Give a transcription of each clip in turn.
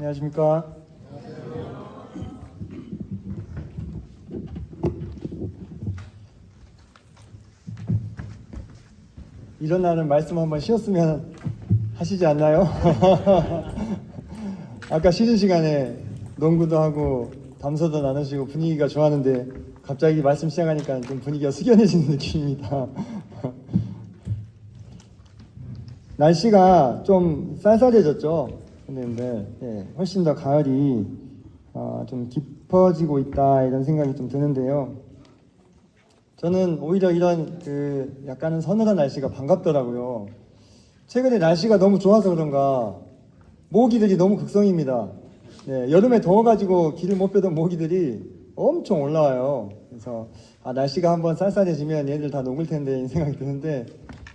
안녕하십니까. 이런 날은 말씀 한번 쉬었으면 하시지 않나요? 아까 쉬는 시간에 농구도 하고 담소도 나누시고 분위기가 좋았는데 갑자기 말씀 시작하니까 좀 분위기가 숙연해지는 느낌입니다. 날씨가 좀 쌀쌀해졌죠. 근데 훨씬 더 가을이 좀 깊어지고 있다 이런 생각이 좀 드는데요. 저는 오히려 이런 약간은 서늘한 날씨가 반갑더라고요. 최근에 날씨가 너무 좋아서 그런가 모기들이 너무 극성입니다. 여름에 더워가지고 길을 못 빼던 모기들이 엄청 올라와요. 그래서 날씨가 한번 쌀쌀해지면 얘들 다 녹을 텐데 이런 생각이 드는데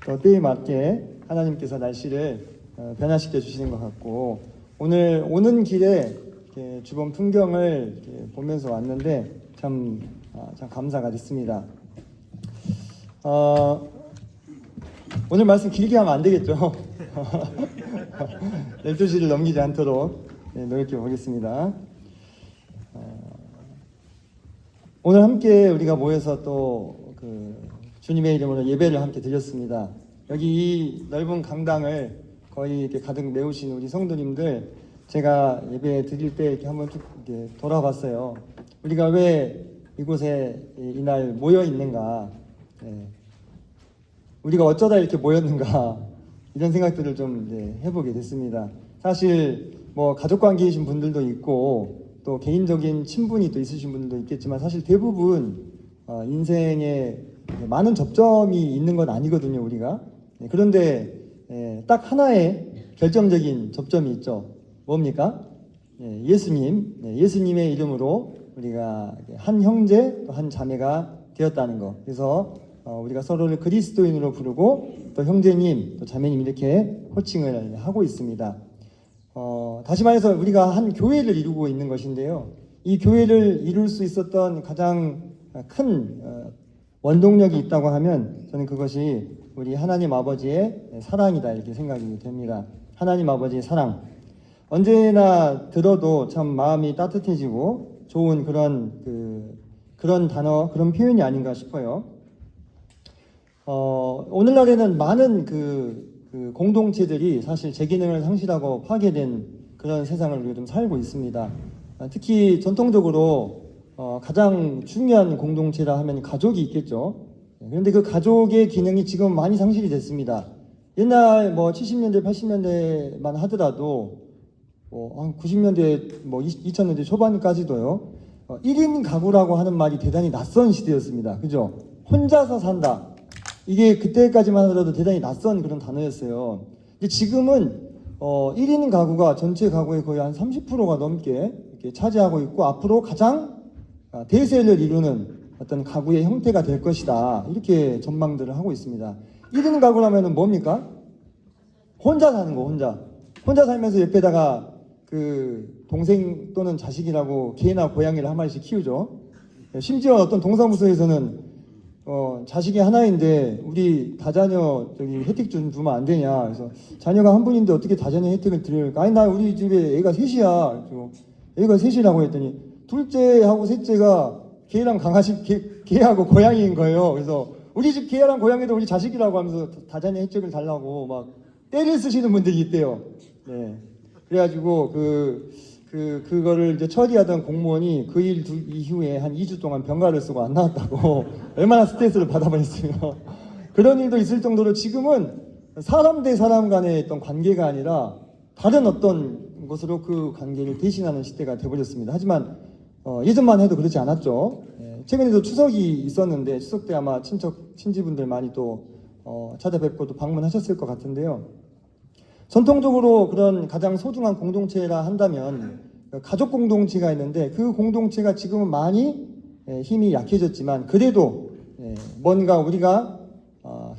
또 때에 맞게 하나님께서 날씨를 변화시켜 주시는 것 같고, 오늘 오는 길에 주변 풍경을 보면서 왔는데 참 감사가 됐습니다. 오늘 말씀 길게 하면 안 되겠죠? 12시를 넘기지 않도록 노력해 보겠습니다. 오늘 함께 우리가 모여서 또 주님의 이름으로 예배를 함께 드렸습니다. 여기 이 넓은 강당을 거의 이렇게 가득 메우신 우리 성도님들, 제가 예배 드릴 때 이렇게 한번 쭉 이렇게 돌아봤어요. 우리가 왜 이곳에 이날 모여 있는가? 우리가 어쩌다 이렇게 모였는가? 이런 생각들을 좀 해보게 됐습니다. 사실 뭐 가족 관계이신 분들도 있고 또 개인적인 친분이 또 있으신 분들도 있겠지만 사실 대부분 인생에 많은 접점이 있는 건 아니거든요, 우리가. 그런데 딱 하나의 결정적인 접점이 있죠. 뭡니까? 예수님, 예수님의 이름으로 우리가 한 형제 또 한 자매가 되었다는 것. 그래서 우리가 서로를 그리스도인으로 부르고 또 형제님, 또 자매님 이렇게 호칭을 하고 있습니다. 다시 말해서 우리가 한 교회를 이루고 있는 것인데요. 이 교회를 이룰 수 있었던 가장 큰 원동력이 있다고 하면 저는 그것이 우리 하나님 아버지의 사랑이다 이렇게 생각이 됩니다. 하나님 아버지의 사랑. 언제나 들어도 참 마음이 따뜻해지고 좋은 그런 단어, 그런 표현이 아닌가 싶어요. 오늘날에는 많은 공동체들이 사실 제 기능을 상실하고 파괴된 그런 세상을 우리가 좀 살고 있습니다. 특히 전통적으로 가장 중요한 공동체라 하면 가족이 있겠죠. 그런데 그 가족의 기능이 지금 많이 상실이 됐습니다. 옛날 뭐 70년대, 80년대만 하더라도 90년대, 2000년대 초반까지도요. 1인 가구라고 하는 말이 대단히 낯선 시대였습니다. 그죠? 혼자서 산다. 이게 그때까지만 하더라도 대단히 낯선 그런 단어였어요. 근데 지금은 1인 가구가 전체 가구의 거의 한 30%가 넘게 이렇게 차지하고 있고 앞으로 가장 대세를 이루는 어떤 가구의 형태가 될 것이다. 이렇게 전망들을 하고 있습니다. 1인 가구라면 뭡니까? 혼자 사는 거, 혼자. 혼자 살면서 옆에다가 동생 또는 자식이라고 개나 고양이를 한 마리씩 키우죠. 심지어 어떤 동사무소에서는 자식이 하나인데 우리 다자녀 혜택 좀 주면 안 되냐. 그래서 자녀가 한 분인데 어떻게 다자녀 혜택을 드릴까? 아니, 나 우리 집에 애가 셋이야. 애가 셋이라고 했더니 둘째하고 셋째가 개랑 강아지, 개하고 고양이인 거예요. 그래서 우리 집 개랑 고양이도 우리 자식이라고 하면서 다자녀 혜택을 달라고 막 때를 쓰시는 분들이 있대요. 그래가지고 그거를 이제 처리하던 공무원이 그 일 이후에 한 2주 동안 병가를 쓰고 안 나왔다고 얼마나 스트레스를 받아버렸어요. 그런 일도 있을 정도로 지금은 사람 대 사람 간의 어떤 관계가 아니라 다른 어떤 것으로 그 관계를 대신하는 시대가 되어버렸습니다. 하지만 예전만 해도 그렇지 않았죠. 최근에도 추석이 있었는데 추석 때 아마 친지분들 많이 또 찾아뵙고 또 방문하셨을 것 같은데요. 전통적으로 그런 가장 소중한 공동체라 한다면 가족 공동체가 있는데 그 공동체가 지금은 많이 힘이 약해졌지만 그래도 뭔가 우리가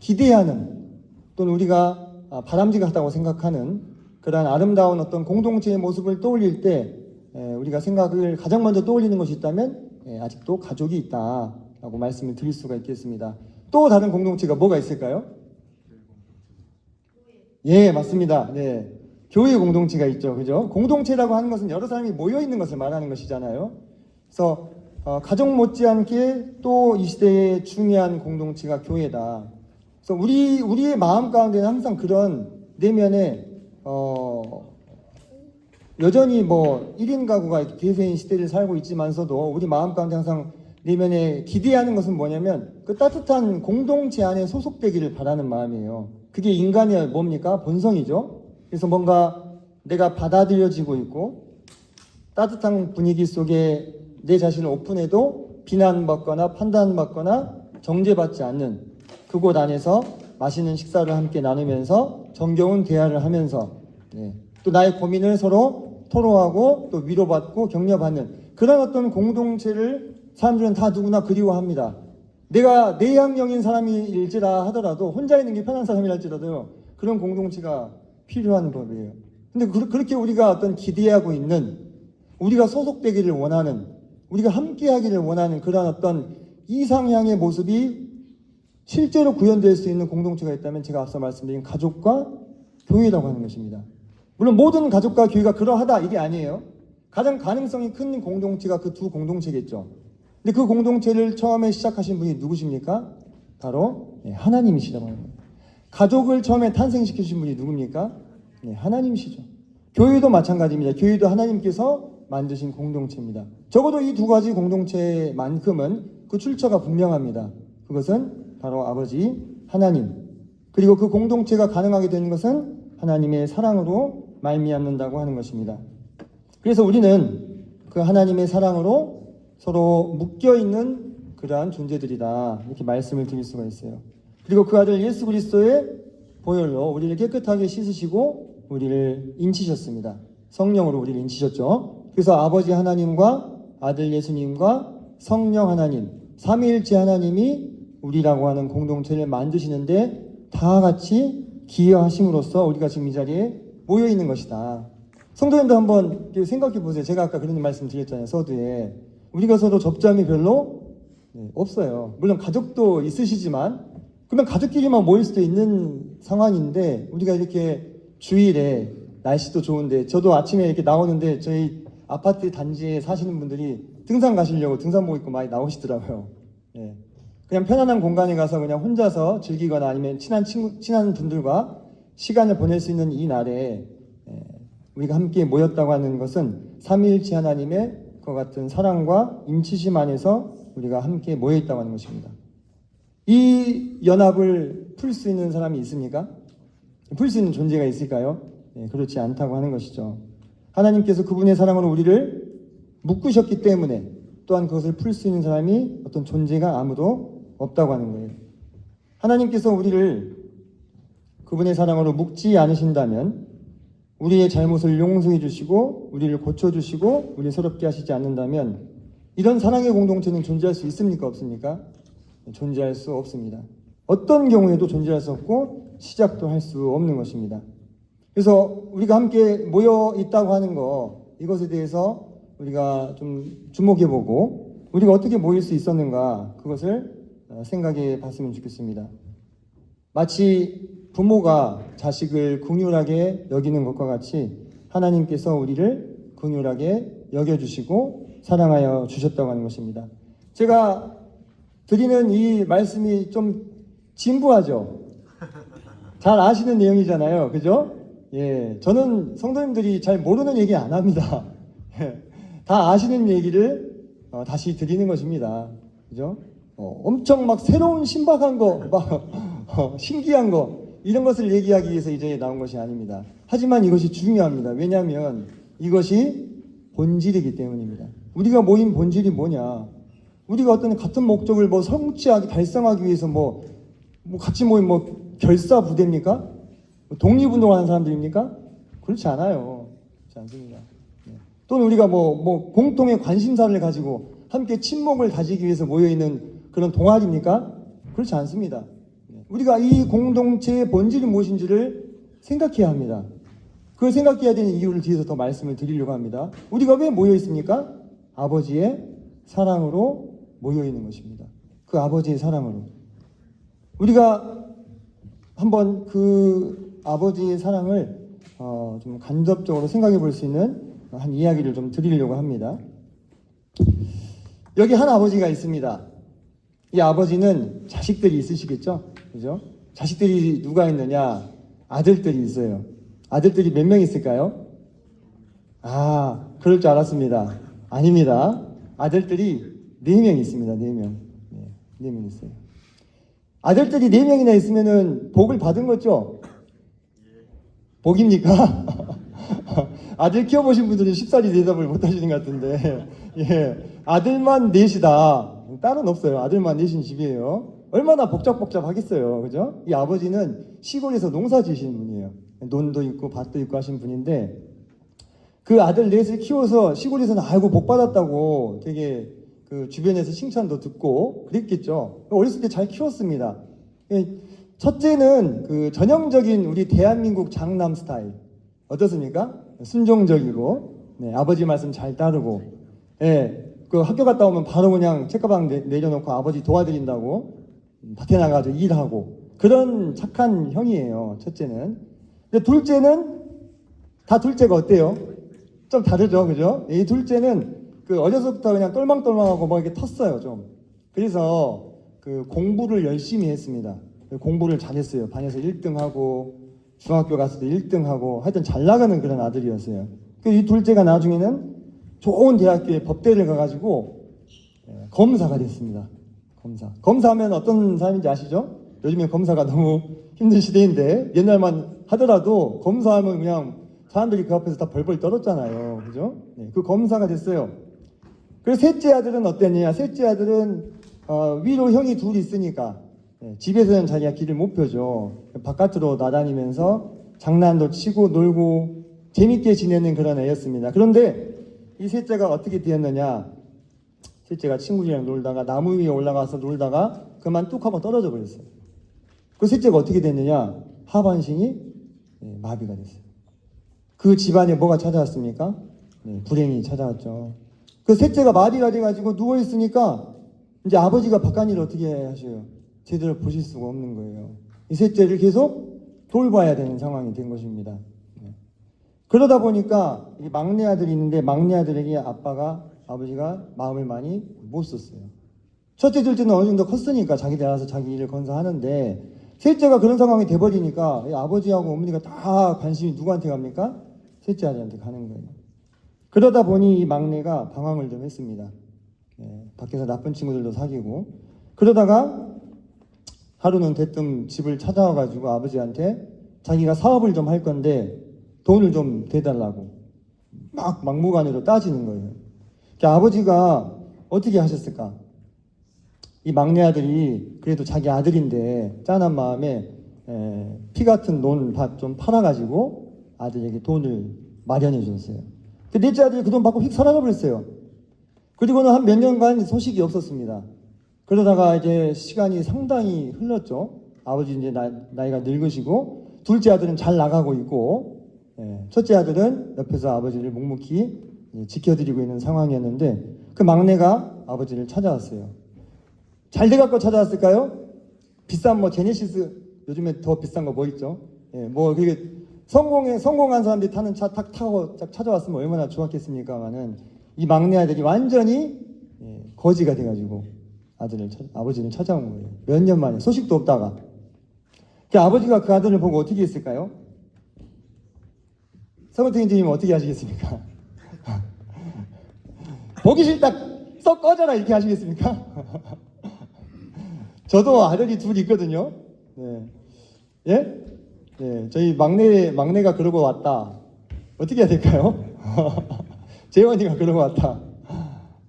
기대하는 또는 우리가 바람직하다고 생각하는 그런 아름다운 어떤 공동체의 모습을 떠올릴 때 우리가 생각을 가장 먼저 떠올리는 것이 있다면 아직도 가족이 있다라고 말씀을 드릴 수가 있겠습니다. 또 다른 공동체가 뭐가 있을까요? 예, 맞습니다. 교회 공동체가 있죠. 그죠? 공동체라고 하는 것은 여러 사람이 모여 있는 것을 말하는 것이잖아요. 그래서 가족 못지않게 또 이 시대의 중요한 공동체가 교회다. 그래서 우리의 마음 가운데는 항상 그런 내면에 여전히 뭐 1인 가구가 이렇게 대세인 시대를 살고 있지만서도 우리 마음 가운데 항상 내면에 기대하는 것은 뭐냐면 그 따뜻한 공동체 안에 소속되기를 바라는 마음이에요. 그게 인간의 뭡니까? 본성이죠. 그래서 뭔가 내가 받아들여지고 있고 따뜻한 분위기 속에 내 자신을 오픈해도 비난받거나 판단받거나 정죄받지 않는 그곳 안에서 맛있는 식사를 함께 나누면서 정겨운 대화를 하면서 또 나의 고민을 서로 토로하고 또 위로받고 격려받는 그런 어떤 공동체를 사람들은 다 누구나 그리워합니다. 내가 내향형인 사람일지라 하더라도 혼자 있는 게 편한 사람이랄지라도 그런 공동체가 필요한 법이에요. 근데 그렇게 우리가 어떤 기대하고 있는 우리가 소속되기를 원하는 우리가 함께하기를 원하는 그런 어떤 이상향의 모습이 실제로 구현될 수 있는 공동체가 있다면 제가 앞서 말씀드린 가족과 교회라고 하는 것입니다. 물론 모든 가족과 교회가 그러하다 이게 아니에요. 가장 가능성이 큰 공동체가 그 두 공동체겠죠. 근데 그 공동체를 처음에 시작하신 분이 누구십니까? 바로 하나님이시라고 하는 거예요. 가족을 처음에 탄생시키신 분이 누굽니까? 하나님이시죠. 교회도 마찬가지입니다. 교회도 하나님께서 만드신 공동체입니다. 적어도 이 두 가지 공동체만큼은 그 출처가 분명합니다. 그것은 바로 아버지 하나님. 그리고 그 공동체가 가능하게 되는 것은 하나님의 사랑으로 말미암는다고 하는 것입니다. 그래서 우리는 그 하나님의 사랑으로 서로 묶여있는 그러한 존재들이다 이렇게 말씀을 드릴 수가 있어요. 그리고 그 아들 예수 그리스도의 보혈로 우리를 깨끗하게 씻으시고 우리를 인치셨습니다. 성령으로 우리를 인치셨죠. 그래서 아버지 하나님과 아들 예수님과 성령 하나님 삼위일체 하나님이 우리라고 하는 공동체를 만드시는데 다 같이 기여하심으로써 우리가 지금 이 자리에 모여있는 것이다. 성도님도 한번 생각해 보세요. 제가 아까 그런 말씀 드렸잖아요. 서두에 우리가 서로 접점이 별로 없어요. 물론 가족도 있으시지만 그러면 가족끼리만 모일 수도 있는 상황인데 우리가 이렇게 주일에 날씨도 좋은데 저도 아침에 이렇게 나오는데 저희 아파트 단지에 사시는 분들이 등산 가시려고 등산복 입고 많이 나오시더라고요. 그냥 편안한 공간에 가서 그냥 혼자서 즐기거나 아니면 친한 분들과 시간을 보낼 수 있는 이 날에 우리가 함께 모였다고 하는 것은 삼위일체 하나님의 그 같은 사랑과 인치심 안에서 우리가 함께 모여 있다고 하는 것입니다. 이 연합을 풀 수 있는 사람이 있습니까? 풀 수 있는 존재가 있을까요? 그렇지 않다고 하는 것이죠. 하나님께서 그분의 사랑으로 우리를 묶으셨기 때문에 또한 그것을 풀 수 있는 사람이 어떤 존재가 아무도 없다고 하는 거예요. 하나님께서 우리를 그분의 사랑으로 묶지 않으신다면 우리의 잘못을 용서해 주시고 우리를 고쳐주시고 우리를 새롭게 하시지 않는다면 이런 사랑의 공동체는 존재할 수 있습니까? 없습니까? 존재할 수 없습니다. 어떤 경우에도 존재할 수 없고 시작도 할 수 없는 것입니다. 그래서 우리가 함께 모여 있다고 하는 거 이것에 대해서 우리가 좀 주목해보고 우리가 어떻게 모일 수 있었는가 그것을 생각해 봤으면 좋겠습니다. 마치 부모가 자식을 긍휼하게 여기는 것과 같이 하나님께서 우리를 긍휼하게 여겨주시고 사랑하여 주셨다고 하는 것입니다. 제가 드리는 이 말씀이 좀 진부하죠? 잘 아시는 내용이잖아요. 그죠? 저는 성도님들이 잘 모르는 얘기 안 합니다. 다 아시는 얘기를 다시 드리는 것입니다. 그죠? 엄청 막 새로운 신박한 거, 막 신기한 거 이런 것을 얘기하기 위해서 이 자리에 나온 것이 아닙니다. 하지만 이것이 중요합니다. 왜냐하면 이것이 본질이기 때문입니다. 우리가 모인 본질이 뭐냐? 우리가 어떤 같은 목적을 성취하기, 달성하기 위해서 같이 모인 결사 부대입니까? 독립운동하는 사람들입니까? 그렇지 않아요. 그렇지 않습니다. 또는 우리가 공통의 관심사를 가지고 함께 친목을 다지기 위해서 모여있는 그런 동아리입니까? 그렇지 않습니다. 우리가 이 공동체의 본질이 무엇인지를 생각해야 합니다. 그걸 생각해야 되는 이유를 뒤에서 더 말씀을 드리려고 합니다. 우리가 왜 모여있습니까? 아버지의 사랑으로 모여있는 것입니다. 그 아버지의 사랑으로. 우리가 한번 그 아버지의 사랑을 좀 간접적으로 생각해 볼 수 있는 한 이야기를 좀 드리려고 합니다. 여기 한 아버지가 있습니다. 이 아버지는 자식들이 있으시겠죠? 그죠? 자식들이 누가 있느냐? 아들들이 있어요. 아들들이 몇 명 있을까요? 아, 그럴 줄 알았습니다. 아닙니다. 아들들이 4명 있습니다. 4명. 네, 4명 있어요. 아들들이 4명이나 있으면은 복을 받은 거죠? 복입니까? 아들 키워보신 분들은 쉽사리 대답을 못 하시는 것 같은데, 예. 아들만 넷이다. 딸은 없어요. 아들만 넷인 집이에요. 얼마나 복잡복잡하겠어요. 그죠? 이 아버지는 시골에서 농사 지으시는 분이에요. 논도 있고 밭도 있고 하신 분인데, 그 아들 넷을 키워서 시골에서는 아이고 복 받았다고 되게 그 주변에서 칭찬도 듣고 그랬겠죠. 어렸을 때 잘 키웠습니다. 첫째는 그 전형적인 우리 대한민국 장남 스타일. 어떻습니까? 순종적이고, 네, 아버지 말씀 잘 따르고, 예, 그 학교 갔다 오면 바로 그냥 책가방 내려놓고 아버지 도와드린다고 밭에 나가서 일하고, 그런 착한 형이에요. 첫째는. 근데 둘째는, 다 둘째가 어때요? 좀 다르죠, 그죠? 이 둘째는 그 어려서부터 그냥 똘망똘망하고 뭐 이렇게 텄어요, 좀. 그래서 그 공부를 열심히 했습니다. 공부를 잘했어요. 반에서 1등하고, 중학교 가서도 1등하고, 하여튼 잘 나가는 그런 아들이었어요. 이 둘째가 나중에는 좋은 대학교에 법대를 가가지고 검사가 됐습니다. 검사하면 어떤 사람인지 아시죠? 요즘에 검사가 너무 힘든 시대인데, 옛날만 하더라도 검사하면 그냥 사람들이 그 앞에서 다 벌벌 떨었잖아요. 그죠? 네, 그 검사가 됐어요. 그리고 셋째 아들은 어땠느냐? 셋째 아들은 위로 형이 둘이 있으니까 집에서는 자기가 길을 못 펴죠. 바깥으로 나다니면서 장난도 치고 놀고 재밌게 지내는 그런 애였습니다. 그런데 이 셋째가 어떻게 되었느냐? 셋째가 친구들이랑 놀다가 나무 위에 올라가서 놀다가 그만 뚝 하고 떨어져 버렸어요. 그 셋째가 어떻게 됐느냐? 하반신이 마비가 됐어요. 그 집안에 뭐가 찾아왔습니까? 네, 불행이 찾아왔죠. 그 셋째가 마비가 돼가지고 누워있으니까 이제 아버지가 바깥일을 어떻게 하셔요? 제대로 보실 수가 없는 거예요. 이 셋째를 계속 돌봐야 되는 상황이 된 것입니다. 네. 그러다 보니까 이 막내 아들이 있는데 막내 아들에게 아버지가 마음을 많이 못 썼어요. 첫째, 둘째는 어느 정도 컸으니까 자기들 알아서 자기 일을 건사하는데, 셋째가 그런 상황이 돼버리니까 아버지하고 어머니가 다 관심이 누구한테 갑니까? 셋째 아들한테 가는 거예요. 그러다 보니 이 막내가 방황을 좀 했습니다. 네, 밖에서 나쁜 친구들도 사귀고, 그러다가 하루는 대뜸 집을 찾아와가지고 아버지한테 자기가 사업을 좀 할 건데 돈을 좀 대달라고 막 막무가내로 따지는 거예요. 그러니까 아버지가 어떻게 하셨을까? 이 막내 아들이 그래도 자기 아들인데 짠한 마음에 피 같은 논 밭 좀 팔아가지고 아들에게 돈을 마련해 줬어요. 그 넷째 아들이 그 돈 받고 휙 사라져 버렸어요. 그리고는 한 몇 년간 소식이 없었습니다. 그러다가 이제 시간이 상당히 흘렀죠. 아버지 이제 나이가 늙으시고, 둘째 아들은 잘 나가고 있고, 첫째 아들은 옆에서 아버지를 묵묵히 지켜드리고 있는 상황이었는데, 그 막내가 아버지를 찾아왔어요. 잘 돼갖고 찾아왔을까요? 비싼 뭐 제네시스, 요즘에 더 비싼 거 뭐 있죠? 뭐 그게 성공한 사람들이 타는 차 탁 타고 찾아왔으면 얼마나 좋았겠습니까만은, 이 막내 아들이 완전히 거지가 돼가지고 아버지를 찾아온 거예요. 몇 년 만에 소식도 없다가. 아버지가 그 아들을 보고 어떻게 했을까요? 서건태 인재님은 어떻게 하시겠습니까? 보기 싫다, 썩 꺼져라 이렇게 하시겠습니까? 저도 아들이 둘 있거든요. 네. 예? 네, 저희 막내가 그러고 왔다. 어떻게 해야 될까요? 재원이가 그러고 왔다.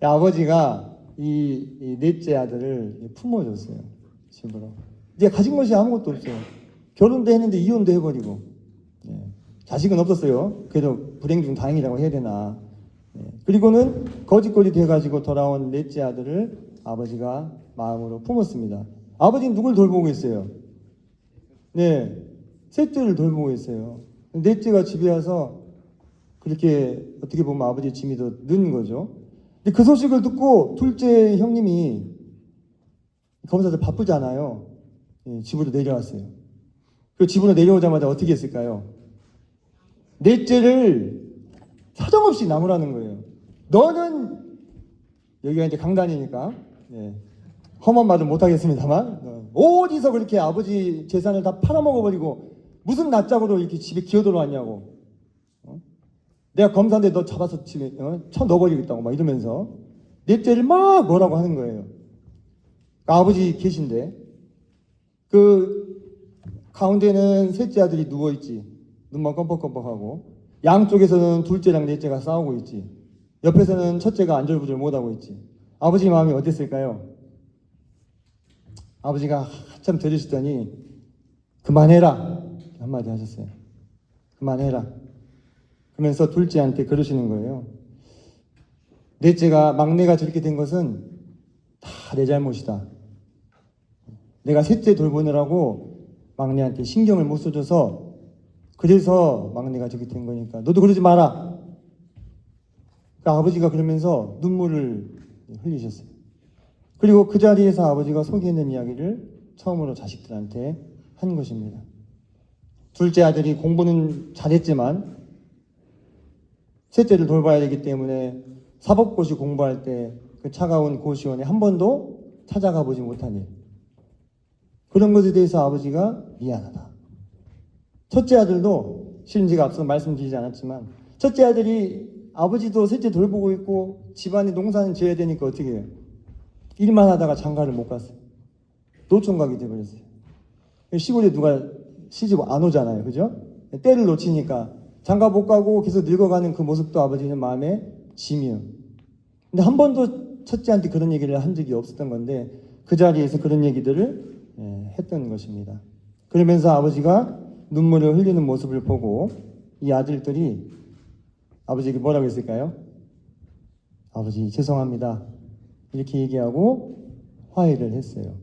아버지가 이 넷째 아들을 품어줬어요. 집으로. 이제 가진 것이 아무것도 없어요. 결혼도 했는데 이혼도 해버리고. 네. 자식은 없었어요. 그래도 불행 중 다행이라고 해야 되나. 네. 그리고는 거짓골이 돼가지고 돌아온 넷째 아들을 아버지가 마음으로 품었습니다. 아버지는 누굴 돌보고 있어요? 네, 셋째를 돌보고 있어요. 넷째가 집에 와서 그렇게 어떻게 보면 아버지의 짐이 더 는 거죠. 근데 그 소식을 듣고 둘째 형님이 검사들 바쁘잖아요. 집으로 내려왔어요. 그 집으로 내려오자마자 어떻게 했을까요? 넷째를 사정없이 나무라는 거예요. 너는 여기가 이제 강단이니까 험한 말은 못하겠습니다만 어디서 그렇게 아버지 재산을 다 팔아먹어버리고 무슨 낯짝으로 이렇게 집에 기어들어왔냐고. 내가 검사인데 너 잡아서 집에 쳐 넣어버리겠다고 막 이러면서 넷째를 막 뭐라고 하는 거예요. 아버지 계신데 그 가운데는 셋째 아들이 누워있지. 눈만 껌뻑껌뻑하고 양쪽에서는 둘째랑 넷째가 싸우고 있지. 옆에서는 첫째가 안절부절 못하고 있지. 아버지 마음이 어땠을까요? 아버지가 한참 들으시더니 그만해라 한마디 하셨어요. 그만해라. 그러면서 둘째한테 그러시는 거예요. 넷째가 막내가 저렇게 된 것은 다 내 잘못이다. 내가 셋째 돌보느라고 막내한테 신경을 못 써줘서 그래서 막내가 저렇게 된 거니까 너도 그러지 마라. 그러니까 아버지가 그러면서 눈물을 흘리셨어요. 그리고 그 자리에서 아버지가 속에 있는 이야기를 처음으로 자식들한테 한 것입니다. 둘째 아들이 공부는 잘했지만 셋째를 돌봐야 되기 때문에 사법고시 공부할 때 그 차가운 고시원에 한 번도 찾아가 보지 못하니 그런 것에 대해서 아버지가 미안하다. 첫째 아들도 실은 제가 앞서 말씀드리지 않았지만 첫째 아들이 아버지도 셋째 돌보고 있고 집안에 농사는 지어야 되니까 어떻게 해요? 일만 하다가 장가를 못 갔어요. 노총각이 돼버렸어요. 시골에 누가 시집 안 오잖아요. 그죠? 때를 놓치니까 장가 못 가고 계속 늙어가는 그 모습도 아버지는 마음에 짐이에요. 근데 한 번도 첫째한테 그런 얘기를 한 적이 없었던 건데 그 자리에서 그런 얘기들을 했던 것입니다. 그러면서 아버지가 눈물을 흘리는 모습을 보고 이 아들들이 아버지에게 뭐라고 했을까요? 아버지 죄송합니다. 이렇게 얘기하고 화해를 했어요.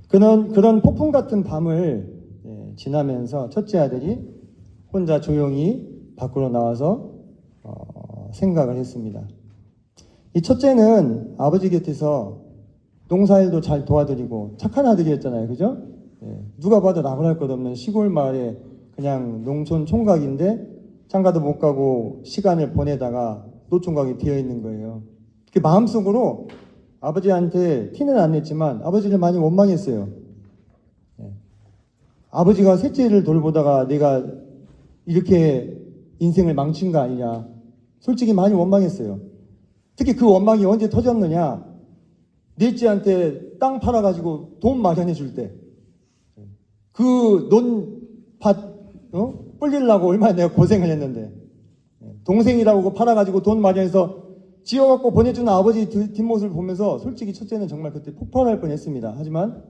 그런 폭풍 같은 밤을 지나면서 첫째 아들이 혼자 조용히 밖으로 나와서 생각을 했습니다. 이 첫째는 아버지 곁에서 농사일도 잘 도와드리고 착한 아들이었잖아요. 그죠? 누가 봐도 나무랄 것 없는 시골 마을에 그냥 농촌 총각인데 장가도 못 가고 시간을 보내다가 노총각이 되어 있는 거예요. 그 마음속으로 아버지한테 티는 안 냈지만 아버지를 많이 원망했어요. 아버지가 셋째를 돌보다가 내가 이렇게 인생을 망친 거 아니냐. 솔직히 많이 원망했어요. 특히 그 원망이 언제 터졌느냐. 넷째한테 땅 팔아가지고 돈 마련해 줄 때. 그 논밭 불리려고 얼마나 내가 고생을 했는데. 동생이라고 팔아가지고 돈 마련해서 지어갖고 보내주는 아버지 뒷모습을 보면서 솔직히 첫째는 정말 그때 폭발할 뻔했습니다. 하지만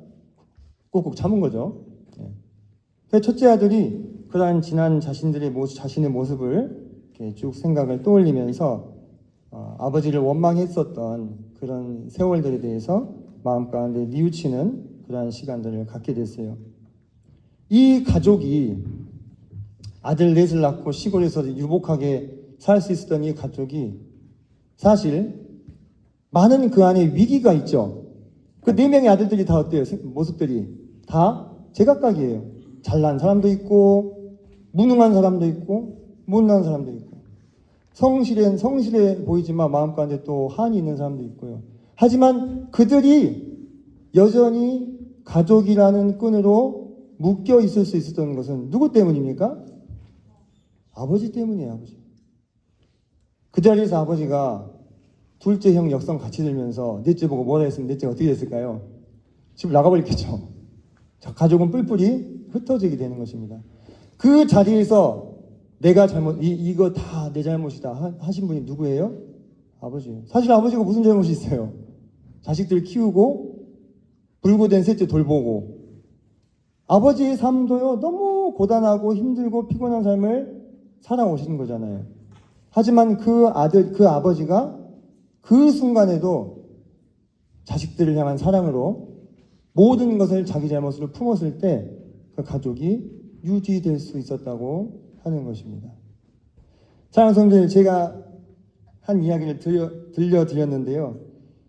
꾹꾹 참은 거죠. 첫째 아들이 그러한 지난 자신의 모습을 이렇게 쭉 생각을 떠올리면서 아버지를 원망했었던 그런 세월들에 대해서 마음 가운데 뉘우치는 그러한 시간들을 갖게 됐어요. 이 가족이 아들 넷을 낳고 시골에서 유복하게 살 수 있었던 이 가족이 사실 많은 그 안에 위기가 있죠. 그 네 명의 아들들이 다 어때요? 모습들이 다 제각각이에요. 잘난 사람도 있고 무능한 사람도 있고 못난 사람도 있고 성실해 보이지만 마음 가운데 또 한이 있는 사람도 있고요. 하지만 그들이 여전히 가족이라는 끈으로 묶여 있을 수 있었던 것은 누구 때문입니까? 아버지 때문이에요. 아버지. 그 자리에서 아버지가 둘째 형 역성 같이 들면서 넷째 보고 뭐라 했으면 넷째가 어떻게 됐을까요? 집을 나가버렸겠죠. 자, 가족은 뿔뿔이 흩어지게 되는 것입니다. 그 자리에서 내가 이거 다 내 잘못이다 하신 분이 누구예요? 아버지예요. 사실 아버지가 무슨 잘못이 있어요? 자식들 키우고 불구된 셋째 돌보고 아버지의 삶도요 너무 고단하고 힘들고 피곤한 삶을 살아오신 거잖아요. 하지만 그 아버지가 그 순간에도 자식들을 향한 사랑으로 모든 것을 자기 잘못으로 품었을 때 그 가족이 유지될 수 있었다고 하는 것입니다. 사랑하는 성도들, 제가 한 이야기를 들려드렸는데요.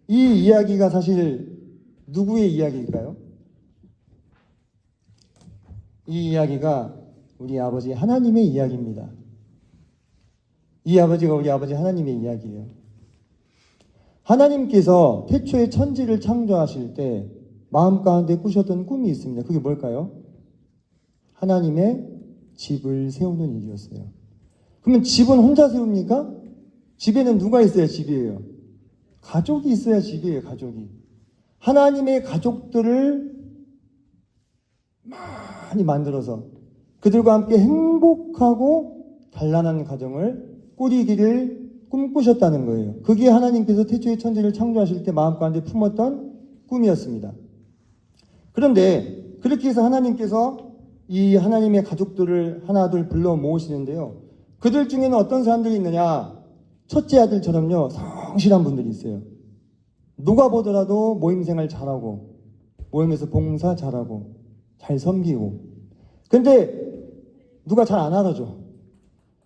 이 이야기가 사실 누구의 이야기일까요? 이 이야기가 우리 아버지 하나님의 이야기입니다. 이 아버지가 우리 아버지 하나님의 이야기예요. 하나님께서 태초에 천지를 창조하실 때 마음 가운데 꾸셨던 꿈이 있습니다. 그게 뭘까요? 하나님의 집을 세우는 일이었어요. 그러면 집은 혼자 세웁니까? 집에는 누가 있어야 집이에요? 가족이 있어야 집이에요. 가족이. 하나님의 가족들을 많이 만들어서 그들과 함께 행복하고 단란한 가정을 꾸리기를 꿈꾸셨다는 거예요. 그게 하나님께서 태초에 천지를 창조하실 때 마음 가운데 품었던 꿈이었습니다. 그런데 그렇게 해서 하나님께서 이 하나님의 가족들을 하나둘 불러 모으시는데요. 그들 중에는 어떤 사람들이 있느냐? 첫째 아들처럼요, 성실한 분들이 있어요. 누가 보더라도 모임 생활 잘하고, 모임에서 봉사 잘하고, 잘 섬기고. 근데 누가 잘 안 알아줘.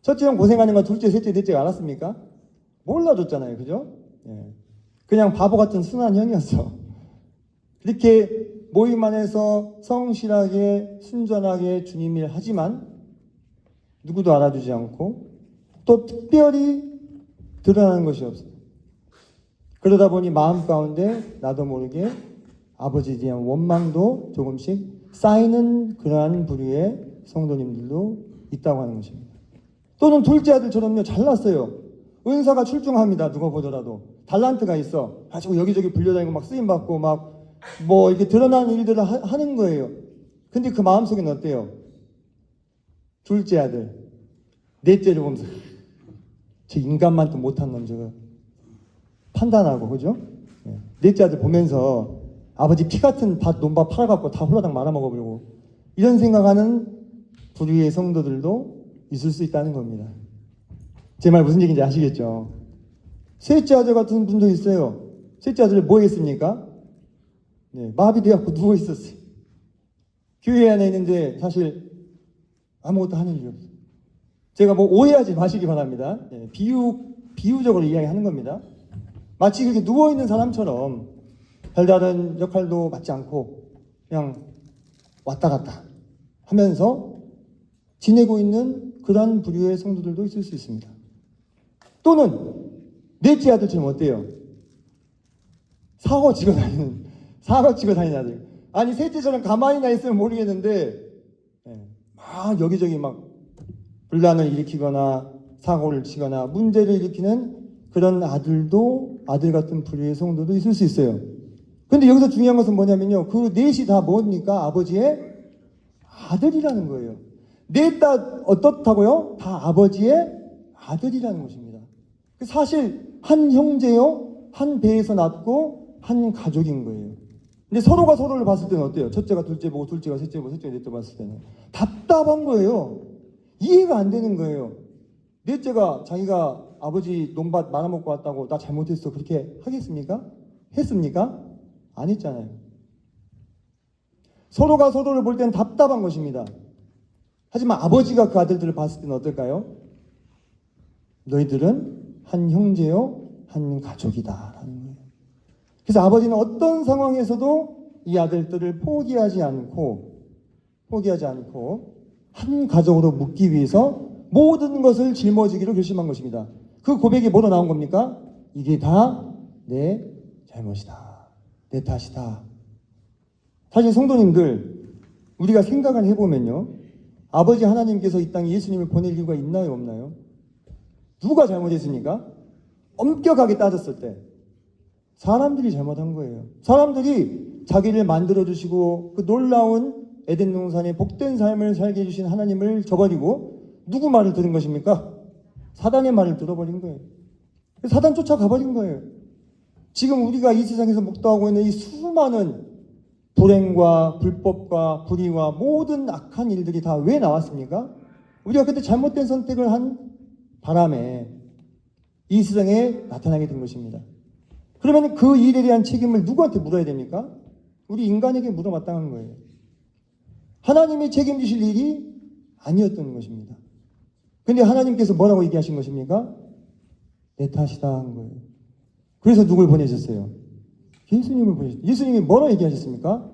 첫째 형 고생하는 거 둘째, 셋째, 넷째가 알았습니까? 몰라줬잖아요. 그죠? 예. 그냥 바보 같은 순한 형이었어. 그렇게 모임 안에서 성실하게, 순전하게 주님 일 하지만 누구도 알아주지 않고 또 특별히 드러나는 것이 없어요. 그러다 보니 마음 가운데 나도 모르게 아버지에 대한 원망도 조금씩 쌓이는 그러한 부류의 성도님들도 있다고 하는 것입니다. 또는 둘째 아들처럼요, 잘났어요. 은사가 출중합니다. 누가 보더라도 달란트가 있어. 가지고 여기저기 불려다니고 막 쓰임 받고 막 뭐 이렇게 드러나는 일들을 하는 거예요. 근데 그 마음속에는 어때요? 둘째 아들, 넷째를 보면서 저 인간만도 못한 놈 저거 판단하고, 그죠? 넷째 아들 보면서 아버지 피 같은 밭 논밭 팔아갖고 다 홀라당 말아먹어버리고 이런 생각하는 부류의 성도들도 있을 수 있다는 겁니다. 제 말 무슨 얘기인지 아시겠죠? 셋째 아들 같은 분도 있어요. 셋째 아들 뭐 했습니까? 네, 마비되어갖고 누워있었어요. 교회 안에 있는데 사실 아무것도 하는 일이 없어요. 제가 뭐 오해하지 마시기 바랍니다. 네, 비유적으로 이야기하는 겁니다. 마치 그렇게 누워있는 사람처럼 별다른 역할도 맡지 않고 그냥 왔다 갔다 하면서 지내고 있는 그런 부류의 성도들도 있을 수 있습니다. 또는 넷째 아들처럼 어때요? 사고 치고 다니는 아들. 아니 셋째처럼 가만히나 있으면 모르겠는데 막 여기저기 막 분란을 일으키거나 사고를 치거나 문제를 일으키는 그런 아들도, 아들 같은 부류의 성도도 있을 수 있어요. 근데 여기서 중요한 것은 뭐냐면요, 그 넷이 다 뭡니까? 아버지의 아들이라는 거예요. 넷 다 어떻다고요? 다 아버지의 아들이라는 것입니다. 사실 한 형제요, 한 배에서 낳고 한 가족인 거예요. 근데 서로가 서로를 봤을 때는 어때요? 첫째가 둘째 보고 둘째가 셋째 보고 셋째가 넷째 봤을 때는 답답한 거예요. 이해가 안 되는 거예요. 넷째가 자기가 아버지 논밭 말아먹고 왔다고 나 잘못했어 그렇게 하겠습니까? 했습니까? 안 했잖아요. 서로가 서로를 볼 때는 답답한 것입니다. 하지만 아버지가 그 아들들을 봤을 때는 어떨까요? 너희들은 한 형제요, 한 가족이다 라는 거예요. 그래서 아버지는 어떤 상황에서도 이 아들들을 포기하지 않고 한 가족으로 묶기 위해서 모든 것을 짊어지기로 결심한 것입니다. 그 고백이 뭐로 나온 겁니까? 이게 다 내 잘못이다. 내 탓이다. 사실 성도님들, 우리가 생각을 해보면요, 아버지 하나님께서 이 땅에 예수님을 보낼 이유가 있나요, 없나요? 누가 잘못했습니까? 엄격하게 따졌을 때 사람들이 잘못한 거예요. 사람들이 자기를 만들어주시고 그 놀라운 에덴 동산의 복된 삶을 살게 해주신 하나님을 저버리고 누구 말을 들은 것입니까? 사단의 말을 들어버린 거예요. 사단 쫓아가버린 거예요. 지금 우리가 이 세상에서 목도하고 있는 이 수많은 불행과 불법과 불의와 모든 악한 일들이 다 왜 나왔습니까? 우리가 그때 잘못된 선택을 한 바람에 이 세상에 나타나게 된 것입니다. 그러면 그 일에 대한 책임을 누구한테 물어야 됩니까? 우리 인간에게 물어 마땅한 거예요. 하나님이 책임지실 일이 아니었던 것입니다. 근데 하나님께서 뭐라고 얘기하신 것입니까? 내 탓이다 한 거예요. 그래서 누굴 보내셨어요? 예수님을 보내셨어요. 예수님이 뭐라고 얘기하셨습니까?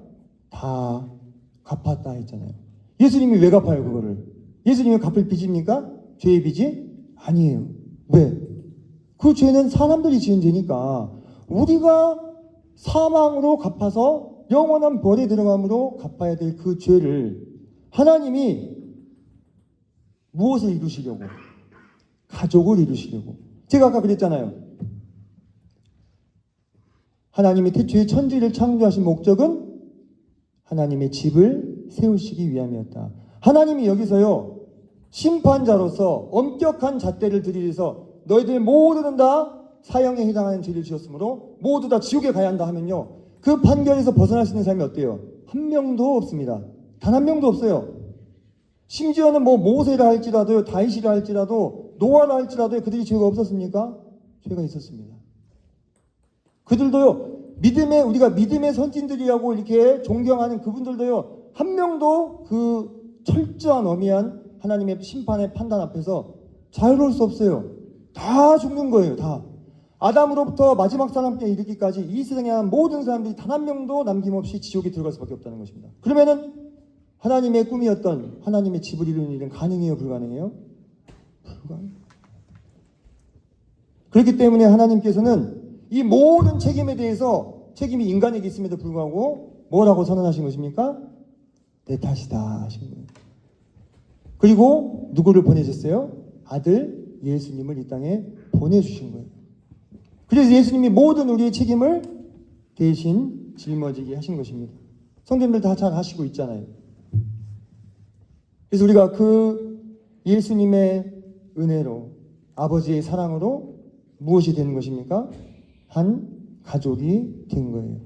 다 갚았다 했잖아요. 예수님이 왜 갚아요 그거를? 예수님이 갚을 빚입니까? 죄의 빚이? 아니에요. 왜? 그 죄는 사람들이 지은 죄니까 우리가 사망으로 갚아서 영원한 벌에 들어감으로 갚아야 될 그 죄를 하나님이 무엇을 이루시려고? 가족을 이루시려고. 제가 아까 그랬잖아요. 하나님이 태초에 천지를 창조하신 목적은 하나님의 집을 세우시기 위함이었다. 하나님이 여기서요, 심판자로서 엄격한 잣대를 들이셔서 너희들 모두는 다 사형에 해당하는 죄를 지었으므로 모두 다 지옥에 가야 한다 하면요, 그 판결에서 벗어날 수 있는 사람이 어때요? 한 명도 없습니다. 단 한 명도 없어요. 심지어는 뭐 모세라 할지라도 다윗이라 할지라도 노아라 할지라도 그들이 죄가 없었습니까? 죄가 있었습니다. 그들도요, 우리가 믿음의 선진들이라고 이렇게 존경하는 그분들도요, 한 명도 그 철저한 엄미한 하나님의 심판의 판단 앞에서 자유로울 수 없어요. 다 죽는 거예요. 다. 아담으로부터 마지막 사람께 이르기까지 이 세상에 한 모든 사람들이 단 한 명도 남김없이 지옥에 들어갈 수밖에 없다는 것입니다. 그러면은 하나님의 꿈이었던 하나님의 집을 이루는 일은 가능해요? 불가능해요? 불가능. 그렇기 때문에 하나님께서는 이 모든 책임에 대해서 책임이 인간에게 있음에도 불구하고 뭐라고 선언하신 것입니까? 내 탓이다 하신 거예요. 그리고 누구를 보내셨어요? 아들 예수님을 이 땅에 보내주신 거예요. 그래서 예수님이 모든 우리의 책임을 대신 짊어지게 하신 것입니다. 성도님들 다 잘 아시고 있잖아요. 그래서 우리가 그 예수님의 은혜로, 아버지의 사랑으로 무엇이 되는 것입니까? 한 가족이 된 거예요.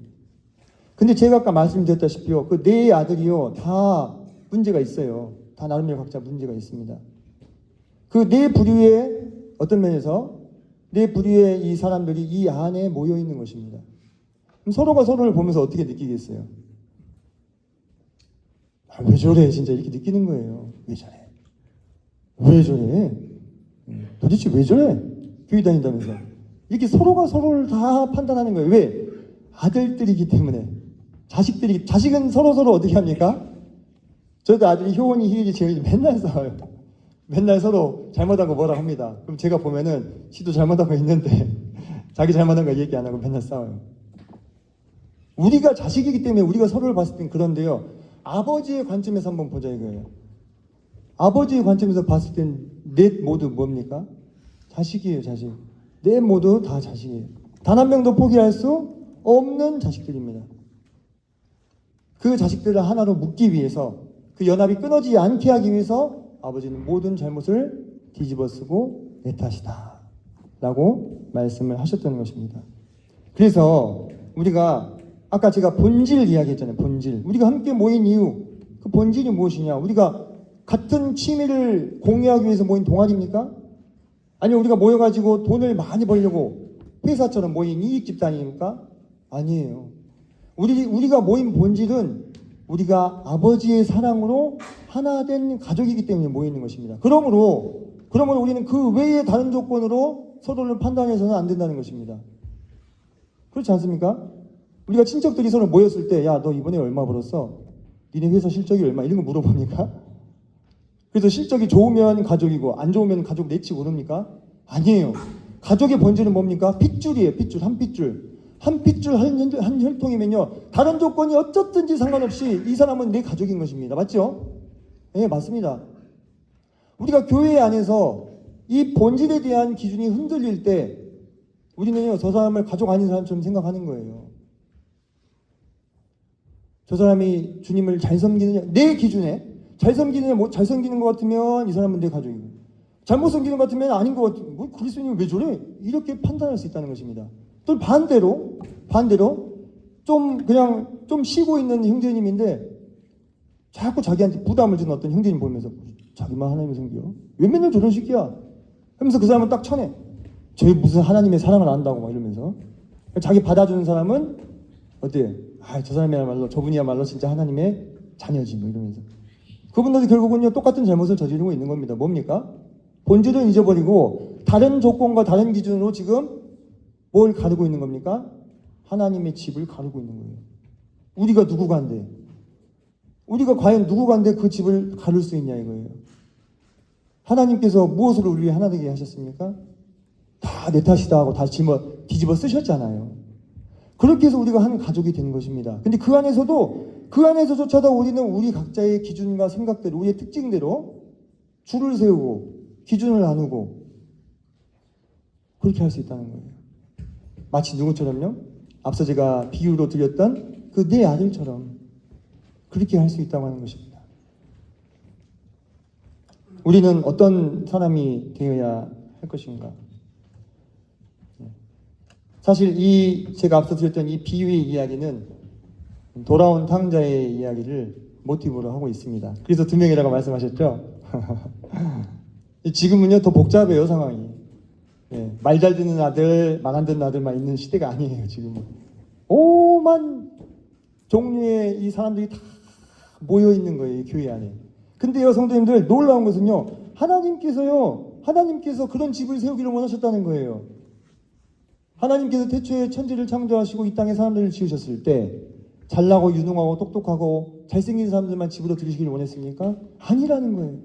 근데 제가 아까 말씀드렸다시피요, 그 네 아들이요, 다 문제가 있어요. 다 나름대로 각자 문제가 있습니다. 그 네 부류의 어떤 면에서 네 부류의 이 사람들이 이 안에 모여 있는 것입니다. 그럼 서로가 서로를 보면서 어떻게 느끼겠어요? 아, 왜 저래? 진짜 이렇게 느끼는 거예요. 왜 저래? 왜 저래? 도대체 왜 저래? 교회 다닌다면서. 이렇게 서로가 서로를 다 판단하는 거예요. 왜? 아들들이기 때문에. 자식은 서로서로 어떻게 합니까? 저도 아들이 효원이, 희일이, 재현이 맨날 싸워요. 맨날 서로 잘못한 거 뭐라 합니다. 그럼 제가 보면은 지도 잘못한 거 있는데 자기 잘못한 거 얘기 안 하고 맨날 싸워요. 우리가 자식이기 때문에 우리가 서로를 봤을 땐 그런데요, 아버지의 관점에서 한번 보자 이거예요. 아버지의 관점에서 봤을 땐 넷 모두 뭡니까? 자식이에요. 자식. 넷 모두 다 자식이에요. 단 한 명도 포기할 수 없는 자식들입니다. 그 자식들을 하나로 묶기 위해서, 그 연합이 끊어지지 않게 하기 위해서 아버지는 모든 잘못을 뒤집어쓰고 내 탓이다 라고 말씀을 하셨다는 것입니다. 그래서 우리가 아까 제가 본질 이야기했잖아요. 본질. 우리가 함께 모인 이유, 그 본질이 무엇이냐? 우리가 같은 취미를 공유하기 위해서 모인 동아리입니까? 아니면 우리가 모여가지고 돈을 많이 벌려고 회사처럼 모인 이익 집단입니까? 아니에요. 우리가 모인 본질은 우리가 아버지의 사랑으로 하나 된 가족이기 때문에 모이는 것입니다. 그러므로 우리는 그 외의 다른 조건으로 서로를 판단해서는 안 된다는 것입니다. 그렇지 않습니까? 우리가 친척들이 서로 모였을 때, 야, 너 이번에 얼마 벌었어? 니네 회사 실적이 얼마? 이런 거 물어봅니까? 그래서 실적이 좋으면 가족이고 안 좋으면 가족 내치 오릅니까? 아니에요. 가족의 본질은 뭡니까? 핏줄이에요. 핏줄. 한 핏줄. 한 핏줄 한 혈통이면요, 다른 조건이 어쩌든지 상관없이 이 사람은 내 가족인 것입니다. 맞죠? 네, 맞습니다. 우리가 교회 안에서 이 본질에 대한 기준이 흔들릴 때 우리는요, 저 사람을 가족 아닌 사람처럼 생각하는 거예요. 저 사람이 주님을 잘 섬기느냐, 내 기준에 잘 섬기느냐, 잘 섬기는 것 같으면 이 사람은 내 가족이고, 잘못 섬기는 것 같으면 아닌 것 같으면, 뭐 그리스도인이 왜 저래? 이렇게 판단할 수 있다는 것입니다. 또 반대로 좀 쉬고 있는 형제님인데 자꾸 자기한테 부담을 주는 어떤 형제님 보면서, 자기만 하나님을 섬겨? 왜 맨날 저런 식이야? 하면서 그 사람은 딱 쳐내. 저 무슨 하나님의 사랑을 안다고 막 이러면서. 자기 받아주는 사람은 어때요? 아, 저 사람이야말로, 저분이야말로 진짜 하나님의 자녀지 뭐 이러면서. 그분들도 결국은요, 똑같은 잘못을 저지르고 있는 겁니다. 뭡니까? 본질을 잊어버리고 다른 조건과 다른 기준으로 지금 뭘 가르고 있는 겁니까? 하나님의 집을 가르고 있는 거예요. 우리가 누구간데? 우리가 과연 누구간데 그 집을 가를 수 있냐 이거예요. 하나님께서 무엇으로 우리 하나 되게 하셨습니까? 다 내 탓이다 하고 다 뒤집어 쓰셨잖아요. 그렇게 해서 우리가 한 가족이 된 것입니다. 근데 그 안에서조차도 우리는 우리 각자의 기준과 생각대로, 우리의 특징대로 줄을 세우고 기준을 나누고 그렇게 할 수 있다는 거예요. 마치 누구처럼요? 앞서 제가 비유로 드렸던 그 내 아들처럼 그렇게 할 수 있다고 하는 것입니다. 우리는 어떤 사람이 되어야 할 것인가? 사실 제가 앞서 드렸던 이 비유의 이야기는 돌아온 탕자의 이야기를 모티브로 하고 있습니다. 그래서 두 명이라고 말씀하셨죠? 지금은요 더 복잡해요, 상황이. 말 잘 듣는 아들, 말 안 듣는 아들만 있는 시대가 아니에요, 지금은. 오만 종류의 이 사람들이 다 모여 있는 거예요, 이 교회 안에. 근데요, 성도님들, 놀라운 것은요, 하나님께서 그런 집을 세우기를 원하셨다는 거예요. 하나님께서 태초에 천지를 창조하시고 이 땅에 사람들을 지으셨을 때 잘나고 유능하고 똑똑하고 잘생긴 사람들만 집으로 들이시기를 원했습니까? 아니라는 거예요.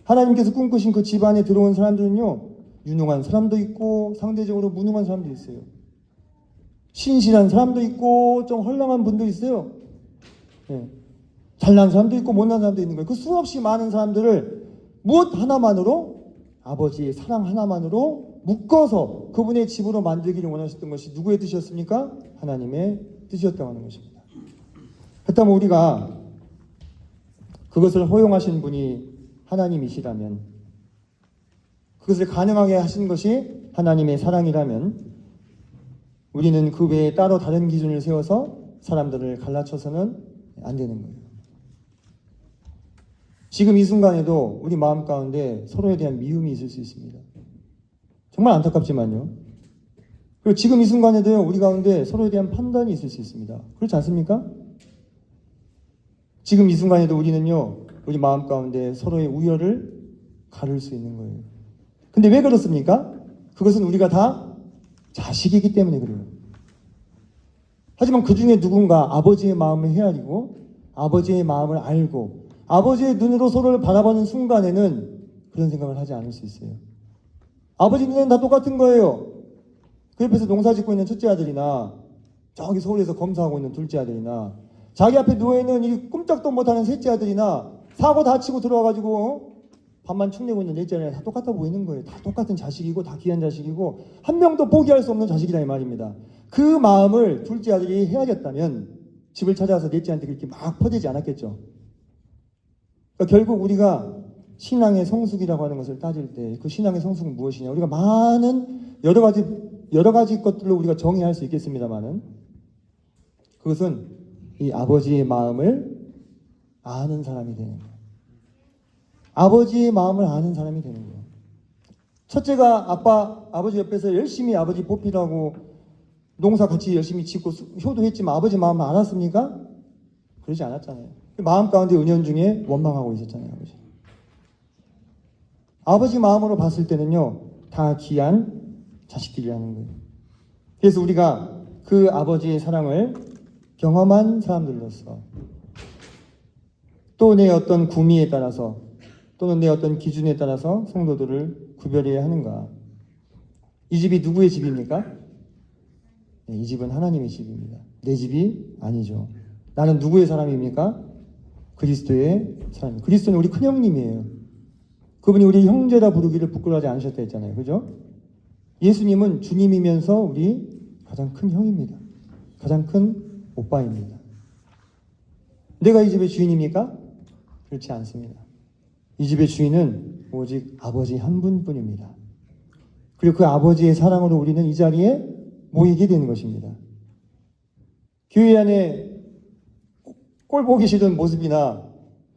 하나님께서 꿈꾸신 그 집 안에 들어온 사람들은요, 유능한 사람도 있고 상대적으로 무능한 사람도 있어요. 신실한 사람도 있고 좀 헐렁한 분도 있어요. 잘난 사람도 있고 못난 사람도 있는 거예요. 그 수없이 많은 사람들을 무엇 하나만으로, 아버지의 사랑 하나만으로 묶어서 그분의 집으로 만들기를 원하셨던 것이 누구의 뜻이었습니까? 하나님의 뜻이었다고 하는 것입니다. 그렇다면 우리가 그것을 허용하신 분이 하나님이시라면, 그것을 가능하게 하신 것이 하나님의 사랑이라면, 우리는 그 외에 따로 다른 기준을 세워서 사람들을 갈라쳐서는 안 되는 거예요. 지금 이 순간에도 우리 마음 가운데 서로에 대한 미움이 있을 수 있습니다. 정말 안타깝지만요. 그리고 지금 이 순간에도요, 우리 가운데 서로에 대한 판단이 있을 수 있습니다. 그렇지 않습니까? 지금 이 순간에도 우리는요, 우리 마음 가운데 서로의 우열을 가를 수 있는 거예요. 근데 왜 그렇습니까? 그것은 우리가 다 자식이기 때문에 그래요. 하지만 그 중에 누군가 아버지의 마음을 헤아리고 아버지의 마음을 알고 아버지의 눈으로 서로를 바라보는 순간에는 그런 생각을 하지 않을 수 있어요. 아버지 눈에는 다 똑같은 거예요. 그 옆에서 농사 짓고 있는 첫째 아들이나 저기 서울에서 검사하고 있는 둘째 아들이나 자기 앞에 누워있는 이 꼼짝도 못하는 셋째 아들이나 사고 다치고 들어와가지고 밥만 축내고 있는 넷째 아들이나 다 똑같아 보이는 거예요. 다 똑같은 자식이고 다 귀한 자식이고 한 명도 포기할 수 없는 자식이다 이 말입니다. 그 마음을 둘째 아들이 헤아렸다면 집을 찾아와서 넷째한테 그렇게 막 퍼대지 않았겠죠. 그러니까 결국 우리가 신앙의 성숙이라고 하는 것을 따질 때 그 신앙의 성숙은 무엇이냐? 우리가 많은 여러 가지 것들로 우리가 정의할 수 있겠습니다만은 그것은 이 아버지의 마음을 아는 사람이 되는 거예요. 아버지의 마음을 아는 사람이 되는 거예요. 첫째가 아버지 옆에서 열심히 아버지 보필하고 농사 같이 열심히 짓고 효도했지만 아버지 마음을 알았습니까? 그러지 않았잖아요. 마음 가운데 은연중에 원망하고 있었잖아요. 아버지 마음으로 봤을 때는요, 다 귀한 자식들이라는 거예요. 그래서 우리가 그 아버지의 사랑을 경험한 사람들로서 또 내 어떤 구미에 따라서 또는 내 어떤 기준에 따라서 성도들을 구별해야 하는가? 이 집이 누구의 집입니까? 네, 이 집은 하나님의 집입니다. 내 집이 아니죠. 나는 누구의 사람입니까? 그리스도의 사람. 그리스도는 우리 큰형님이에요. 그분이 우리 형제라 부르기를 부끄러워하지 않으셨다 했잖아요. 그죠? 예수님은 주님이면서 우리 가장 큰 형입니다. 가장 큰 오빠입니다. 내가 이 집의 주인입니까? 그렇지 않습니다. 이 집의 주인은 오직 아버지 한 분뿐입니다. 그리고 그 아버지의 사랑으로 우리는 이 자리에 모이게 되는 것입니다. 교회 안에 꼴 보기 싫은 모습이나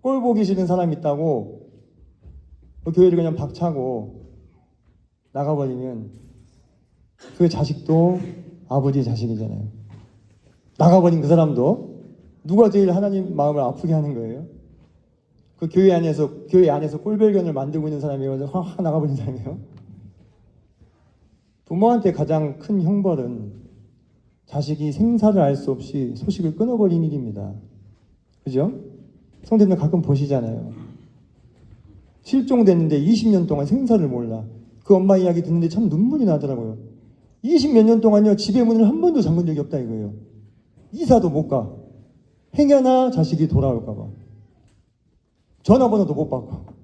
꼴 보기 싫은 사람이 있다고 그 교회를 그냥 박차고 나가버리면 그 자식도 아버지의 자식이잖아요. 나가버린 그 사람도 누가 제일 하나님 마음을 아프게 하는 거예요? 그 교회 안에서 꼴별견을 만들고 있는 사람이어서 확 나가버린 사람이에요. 부모한테 가장 큰 형벌은 자식이 생사를 알 수 없이 소식을 끊어버린 일입니다. 그죠? 성도님들 가끔 보시잖아요. 실종됐는데 20년 동안 생사를 몰라. 그 엄마 이야기 듣는데 참 눈물이 나더라고요. 20몇 년 동안요, 집의 문을 한 번도 잠근 적이 없다 이거예요. 이사도 못 가. 행여나 자식이 돌아올까 봐. 전화번호도 못 받고.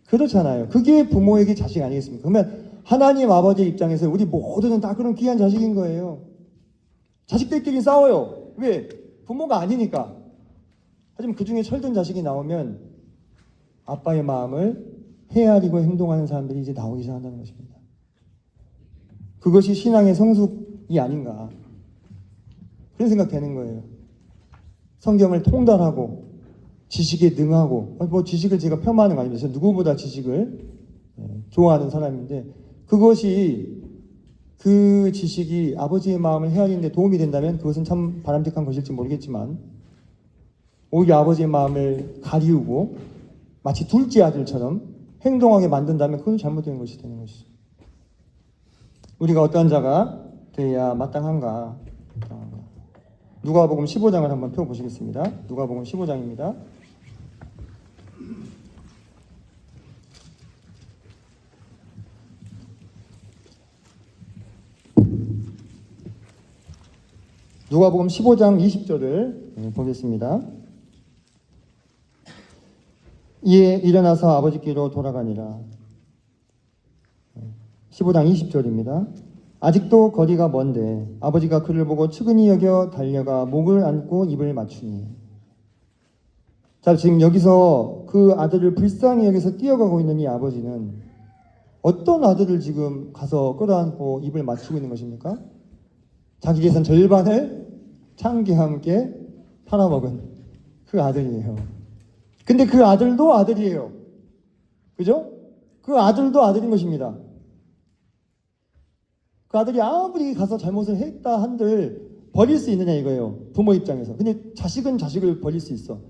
그렇잖아요. 그게 부모에게 자식 아니겠습니까? 그러면 하나님 아버지 입장에서 우리 모두는 다 그런 귀한 자식인 거예요. 자식들끼리 싸워요. 왜? 부모가 아니니까. 하지만 그 중에 철든 자식이 나오면 아빠의 마음을 헤아리고 행동하는 사람들이 이제 나오기 시작한다는 것입니다. 그것이 신앙의 성숙이 아닌가. 그런 생각 되는 거예요. 성경을 통달하고 지식에 능하고, 뭐 지식을 제가 폄하하는 거 아닙니다. 저 누구보다 지식을 좋아하는 사람인데, 그것이 그 지식이 아버지의 마음을 헤아리는 데 도움이 된다면 그것은 참 바람직한 것일지 모르겠지만, 오히려 아버지의 마음을 가리우고 마치 둘째 아들처럼 행동하게 만든다면 그건 잘못된 것이 되는 것이죠. 우리가 어떠한 자가 되어야 마땅한가? 누가복음 15장을 한번 펴보시겠습니다. 누가복음 15장입니다. 누가복음 15장 20절을 보겠습니다. 이에 일어나서 아버지께로 돌아가니라. 15장 20절입니다. 아직도 거리가 먼데 아버지가 그를 보고 측은히 여겨 달려가 목을 안고 입을 맞추니. 자, 지금 여기서 그 아들을 불쌍히 여기서 뛰어가고 있는 이 아버지는 어떤 아들을 지금 가서 끌어안고 입을 맞추고 있는 것입니까? 자기 재산 절반을 창기와 함께 팔아먹은 그 아들이에요. 근데 그 아들도 아들이에요. 그죠? 그 아들도 아들인 것입니다. 그 아들이 아무리 가서 잘못을 했다 한들 버릴 수 있느냐 이거예요. 부모 입장에서. 근데 자식은 자식을 버릴 수 있어.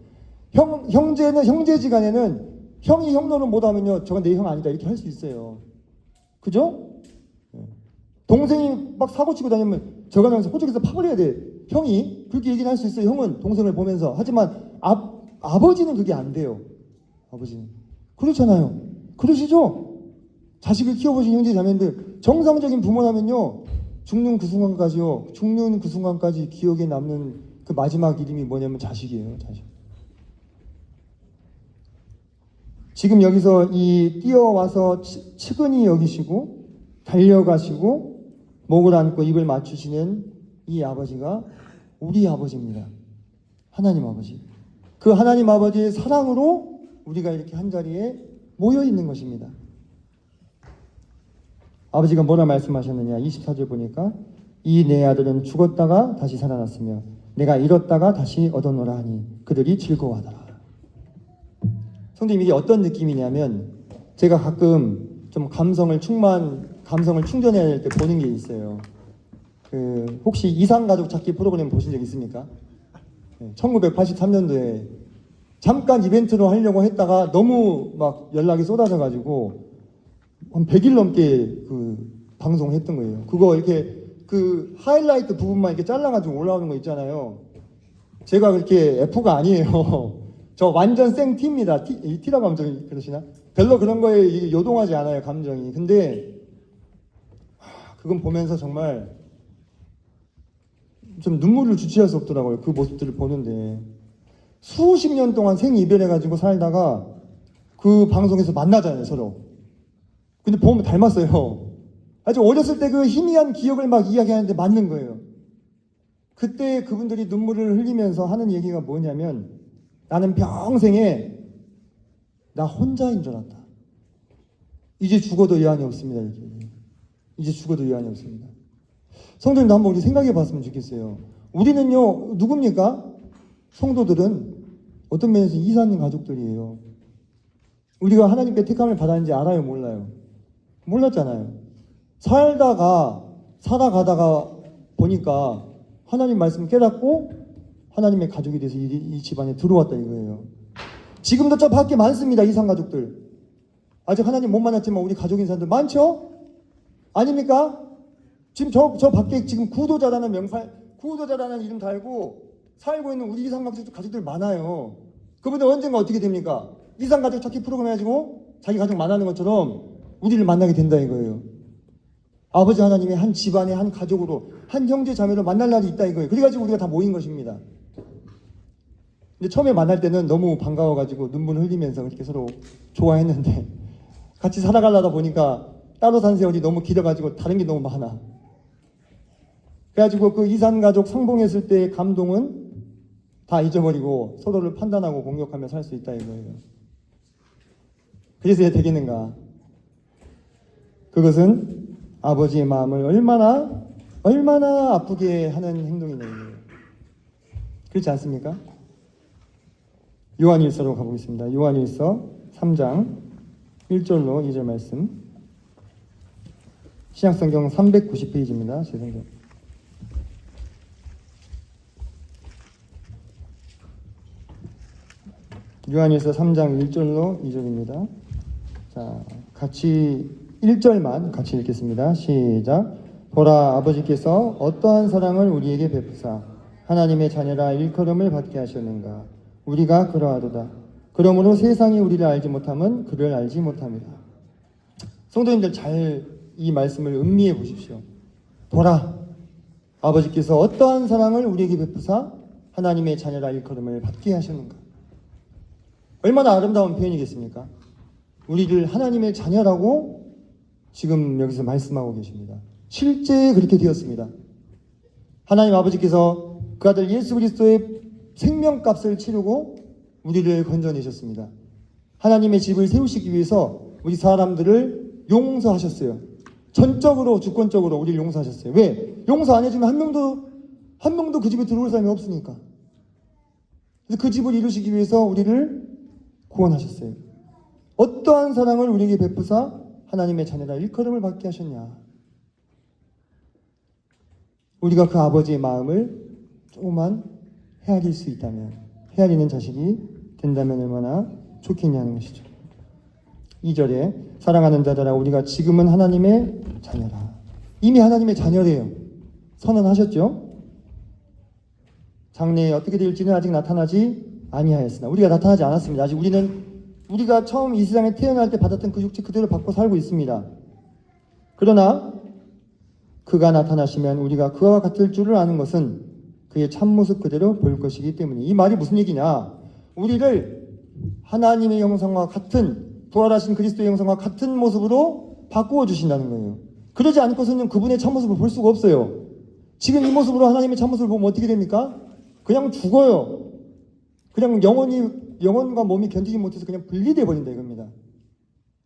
형제는 형제지간에는 형이 형 노릇 못하면요, 저건 내 형 아니다 이렇게 할 수 있어요. 그죠? 동생이 막 사고치고 다니면 저거 하면서 호적에서 파버려야 돼. 형이 그렇게 얘기를 할 수 있어요. 형은 동생을 보면서. 하지만 아버지는 그게 안 돼요. 아버지는. 그렇잖아요. 그러시죠? 자식을 키워보신 형제 자매들, 정상적인 부모라면요, 죽는 그 순간까지 기억에 남는 그 마지막 이름이 뭐냐면 자식이에요. 자식. 지금 여기서 이 뛰어와서 측은히 여기시고 달려가시고 목을 안고 입을 맞추시는 이 아버지가 우리 아버지입니다. 하나님 아버지. 그 하나님 아버지의 사랑으로 우리가 이렇게 한자리에 모여 있는 것입니다. 아버지가 뭐라 말씀하셨느냐? 24절 보니까 이 내 아들은 죽었다가 다시 살아났으며 내가 잃었다가 다시 얻어노라 하니 그들이 즐거워하더라. 성도님, 이게 어떤 느낌이냐면, 제가 가끔 좀 감성을 충전해야 될 때 보는 게 있어요. 혹시 이상가족 찾기 프로그램 보신 적 있습니까? 1983년도에 잠깐 이벤트로 하려고 했다가 너무 막 연락이 쏟아져가지고 한 100일 넘게 방송했던 거예요. 그거 이렇게 하이라이트 부분만 이렇게 잘라가지고 올라오는 거 있잖아요. 제가 그렇게 F가 아니에요. 저 완전 생 T입니다. T라고 하면 좀 그러시나? 별로 그런 거에 요동하지 않아요, 감정이. 근데 그건 보면서 정말 좀 눈물을 주체할 수 없더라고요. 그 모습들을 보는데. 수십 년 동안 생이별해가지고 살다가 그 방송에서 만나잖아요, 서로. 근데 보면 닮았어요. 아주 어렸을 때 그 희미한 기억을 막 이야기하는데 맞는 거예요. 그때 그분들이 눈물을 흘리면서 하는 얘기가 뭐냐면, 나는 평생에 나 혼자인 줄 알았다. 이제 죽어도 여한이 없습니다. 이렇게. 이제 죽어도 여한이 없습니다. 성도님도 한번 우리 생각해 봤으면 좋겠어요. 우리는요, 누굽니까? 성도들은 어떤 면에서 이사님 가족들이에요. 우리가 하나님께 택함을 받았는지 알아요, 몰라요? 몰랐잖아요. 살아가다가 보니까 하나님 말씀 깨닫고 하나님의 가족이 돼서 이 집안에 들어왔다 이거예요. 지금도 저 밖에 많습니다, 이상 가족들. 아직 하나님 못 만났지만 우리 가족인 사람들 많죠? 아닙니까? 지금 저 밖에 지금 구도자라는 이름 달고 살고 있는 우리 이상 가족들 많아요. 그분들 언젠가 어떻게 됩니까? 이산가족 찾기 프로그램 해가지고 자기 가족 만나는 것처럼 우리를 만나게 된다 이거예요. 아버지 하나님의 한 집안의 한 가족으로 한 형제 자매로 만날 날이 있다 이거예요. 그래가지고 우리가 다 모인 것입니다. 근데 처음에 만날 때는 너무 반가워가지고 눈물 흘리면서 그렇게 서로 좋아했는데 같이 살아가려다 보니까 따로 산 세월이 너무 길어가지고 다른 게 너무 많아. 그래가지고 그 이산가족 상봉했을 때의 감동은 다 잊어버리고 서로를 판단하고 공격하며 살 수 있다 이거예요. 그래서 되겠는가? 그것은 아버지의 마음을 얼마나 아프게 하는 행동이냐 이거예요. 그렇지 않습니까? 요한일서로 가보겠습니다. 요한일서 3장 1절로 2절 말씀. 신약성경 390페이지입니다. 제 성경. 요한일서 3장 1절로 2절입니다. 자, 같이 1절만 같이 읽겠습니다. 시작. 보라, 아버지께서 어떠한 사랑을 우리에게 베푸사 하나님의 자녀라 일컬음을 받게 하셨는가. 우리가 그러하도다. 그러므로 세상이 우리를 알지 못함은 그를 알지 못함이다. 성도님들 잘 이 말씀을 음미해 보십시오. 보라, 아버지께서 어떠한 사랑을 우리에게 베푸사 하나님의 자녀라 일컬음을 받게 하셨는가. 얼마나 아름다운 표현이겠습니까? 우리를 하나님의 자녀라고 지금 여기서 말씀하고 계십니다. 실제 그렇게 되었습니다. 하나님 아버지께서 그 아들 예수 그리스도의 생명값을 치르고 우리를 건져내셨습니다. 하나님의 집을 세우시기 위해서 우리 사람들을 용서하셨어요. 전적으로 주권적으로 우리를 용서하셨어요. 왜? 용서 안 해주면 한 명도 그 집에 들어올 사람이 없으니까. 그래서 그 집을 이루시기 위해서 우리를 구원하셨어요. 어떠한 사랑을 우리에게 베푸사 하나님의 자녀라 일컬음을 받게 하셨냐. 우리가 그 아버지의 마음을 조금만 헤아릴 수 있다면, 헤아리는 자식이 된다면 얼마나 좋겠냐는 것이죠. 2절에 사랑하는 자들아 우리가 지금은 하나님의 자녀라. 이미 하나님의 자녀래요. 선언하셨죠? 장래에 어떻게 될지는 아직 나타나지 아니하였으나, 우리가 나타나지 않았습니다. 아직 우리가 처음 이 세상에 태어날 때 받았던 그 육체 그대로 받고 살고 있습니다. 그러나 그가 나타나시면 우리가 그와 같을 줄을 아는 것은 그의 참모습 그대로 볼 것이기 때문에. 이 말이 무슨 얘기냐? 우리를 하나님의 형상과 같은, 부활하신 그리스도의 형상과 같은 모습으로 바꾸어 주신다는 거예요. 그러지 않고서는 그분의 참모습을 볼 수가 없어요. 지금 이 모습으로 하나님의 참모습을 보면 어떻게 됩니까? 그냥 죽어요. 그냥 영혼과 몸이 견디지 못해서 그냥 분리되어 버린다 이겁니다.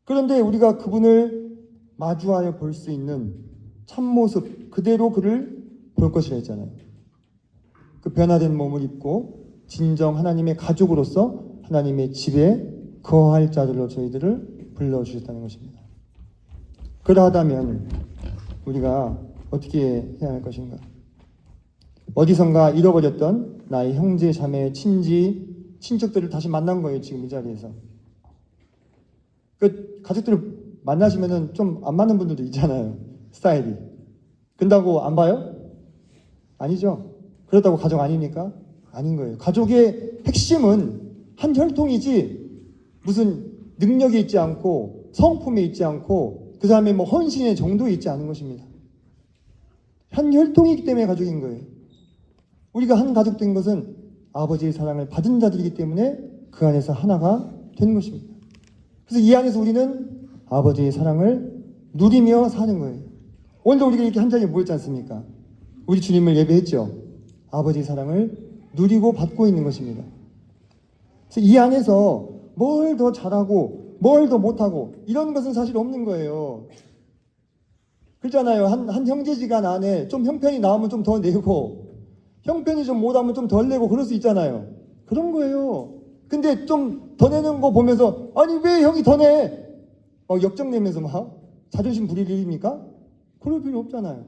그런데 우리가 그분을 마주하여 볼 수 있는 참모습 그대로 그를 볼 것이라 했잖아요. 그 변화된 몸을 입고 진정 하나님의 가족으로서 하나님의 집에 거할 자들로 저희들을 불러주셨다는 것입니다. 그러하다면 우리가 어떻게 해야 할 것인가? 어디선가 잃어버렸던 나의 형제, 자매, 친척들을 다시 만난 거예요. 지금 이 자리에서. 그 가족들을 만나시면은 좀 안 맞는 분들도 있잖아요. 스타일이. 근다고 안 봐요? 아니죠. 그렇다고 가족 아닙니까? 아닌 거예요. 가족의 핵심은 한 혈통이지 무슨 능력이 있지 않고 성품이 있지 않고 그 사람의 뭐 헌신의 정도에 있지 않은 것입니다. 한 혈통이기 때문에 가족인 거예요. 우리가 한 가족 된 것은 아버지의 사랑을 받은 자들이기 때문에 그 안에서 하나가 된 것입니다. 그래서 이 안에서 우리는 아버지의 사랑을 누리며 사는 거예요. 오늘도 우리가 이렇게 한 자리에 모였지 않습니까? 우리 주님을 예배했죠. 아버지의 사랑을 누리고 받고 있는 것입니다. 그래서 이 안에서 뭘 더 잘하고 뭘 더 못하고 이런 것은 사실 없는 거예요. 그렇잖아요. 한 형제지간 안에 좀 형편이 나오면 좀 더 내고 형편이 좀 못하면 좀 덜 내고 그럴 수 있잖아요. 그런 거예요. 근데 좀 더 내는 거 보면서 아니 왜 형이 더 내? 역정내면서 막 자존심 부릴 일입니까? 그럴 필요 없잖아요.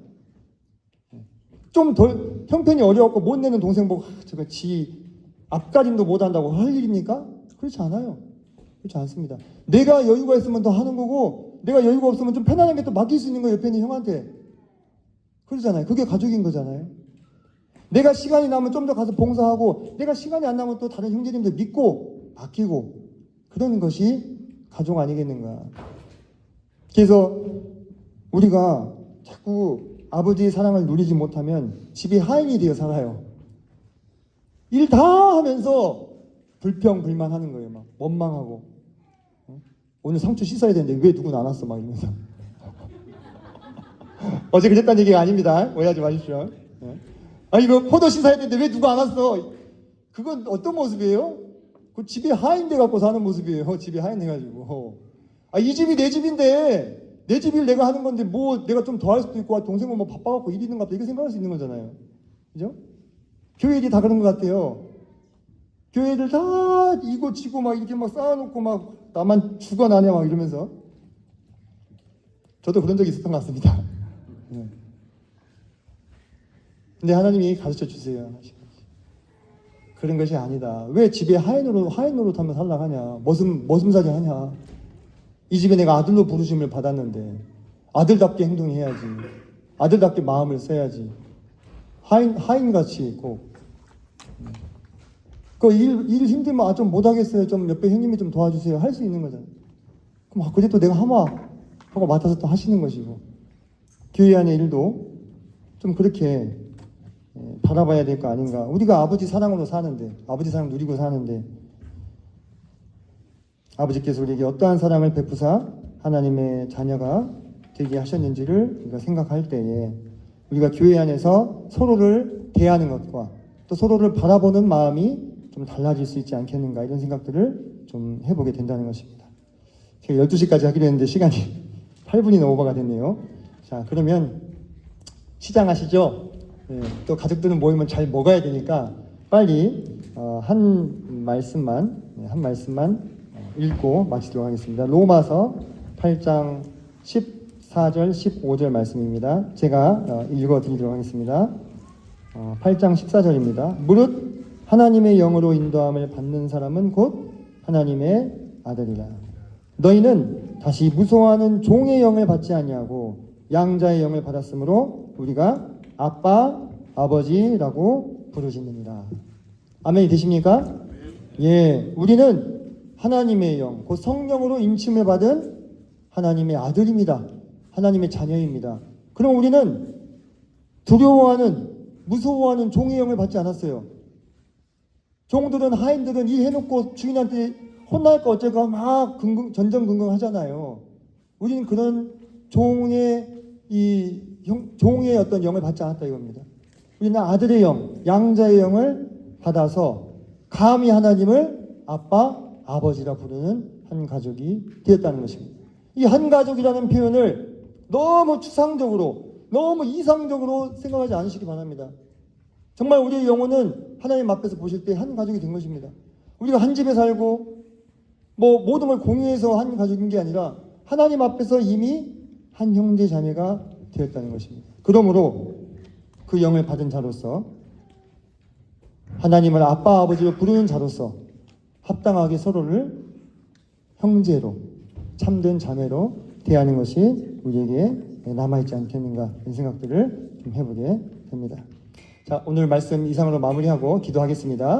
좀 덜 형편이 어려웠고 못 내는 동생 보고 제가 지 앞가림도 못한다고 할 일입니까? 그렇지 않아요. 그렇지 않습니다. 내가 여유가 있으면 더 하는 거고 내가 여유가 없으면 좀 편안한 게 또 맡길 수 있는 거예요. 옆에 있는 형한테. 그러잖아요. 그게 가족인 거잖아요. 내가 시간이 나면 좀 더 가서 봉사하고 내가 시간이 안 나면 또 다른 형제님들 믿고 맡기고 그런 것이 가족 아니겠는가. 그래서 우리가 자꾸 아버지의 사랑을 누리지 못하면 집이 하인이 되어 살아요. 일 다 하면서 불평불만하는 거예요. 막 원망하고. 오늘 상추 씻어야 되는데 왜 누군 안 왔어? 막 이러면서. 어제 그랬다는 얘기가 아닙니다. 오해하지 마십시오. 이거 포도 씻어야 되는데 왜 누가 안 왔어? 그건 어떤 모습이에요? 그 집이 하인 돼 갖고 사는 모습이에요. 집이 하인 해가지고. 이 집이 내 집인데 내 집일 내가 하는 건데 뭐 내가 좀 더 할 수도 있고 동생은 뭐 바빠갖고 일 있는가 보다 이렇게 생각할 수 있는 거잖아요. 그죠? 교회들이 다 그런 것 같아요. 교회들 다 이고 지고 막 이렇게 막 쌓아놓고 막 나만 죽어나냐 막 이러면서. 저도 그런 적이 있었던 것 같습니다. 근데 하나님이 가르쳐 주세요. 그런 것이 아니다. 왜 집에 하인 노릇하며 살라고 하냐? 머슴살이 하냐? 이 집에 내가 아들로 부르심을 받았는데 아들답게 행동해야지. 아들답게 마음을 써야지. 하인같이 꼭. 일 힘들면 좀 못하겠어요. 좀 옆에 형님이 좀 도와주세요. 할 수 있는 거잖아요. 그럼 그래 또 내가 하고 맡아서 또 하시는 것이고. 교회 안의 일도 좀 그렇게 바라봐야 될 거 아닌가. 우리가 아버지 사랑으로 사는데, 아버지 사랑 누리고 사는데, 아버지께서 우리에게 어떠한 사랑을 베푸사 하나님의 자녀가 되게 하셨는지를 우리가 생각할 때에 우리가 교회 안에서 서로를 대하는 것과 또 서로를 바라보는 마음이 좀 달라질 수 있지 않겠는가, 이런 생각들을 좀 해보게 된다는 것입니다. 제가 12시까지 하기로 했는데 시간이 8분이나 오버가 됐네요. 자, 그러면 시장하시죠? 또 가족들은 모이면 잘 먹어야 되니까 빨리 한 말씀만 읽고 마치도록 하겠습니다. 로마서 8장 14절 15절 말씀입니다. 제가 읽어드리도록 하겠습니다. 8장 14절입니다. 무릇 하나님의 영으로 인도함을 받는 사람은 곧 하나님의 아들이라. 너희는 다시 무서워하는 종의 영을 받지 아니하고 양자의 영을 받았으므로 우리가 아빠, 아버지라고 부르짖느니라. 아멘이 되십니까? 예, 우리는 하나님의 영, 곧 성령으로 임침을 받은 하나님의 아들입니다. 하나님의 자녀입니다. 그럼 우리는 두려워하는, 무서워하는 종의 영을 받지 않았어요. 종들은, 하인들은 일 해놓고 주인한테 혼날까 어쩔까 막 전전긍긍 하잖아요. 우리는 그런 종의 어떤 영을 받지 않았다 이겁니다. 우리는 아들의 영, 양자의 영을 받아서 감히 하나님을 아빠, 아버지라 부르는 한 가족이 되었다는 것입니다. 이 한 가족이라는 표현을 너무 추상적으로, 너무 이상적으로 생각하지 않으시기 바랍니다. 정말 우리의 영혼은 하나님 앞에서 보실 때 한 가족이 된 것입니다. 우리가 한 집에 살고 모든 걸 공유해서 한 가족인 게 아니라 하나님 앞에서 이미 한 형제 자매가 되었다는 것입니다. 그러므로 그 영을 받은 자로서 하나님을 아빠 아버지로 부르는 자로서 합당하게 서로를 형제로 참된 자매로 대하는 것이 우리에게 남아있지 않겠는가, 이런 생각들을 좀 해보게 됩니다. 자, 오늘 말씀 이상으로 마무리하고 기도하겠습니다.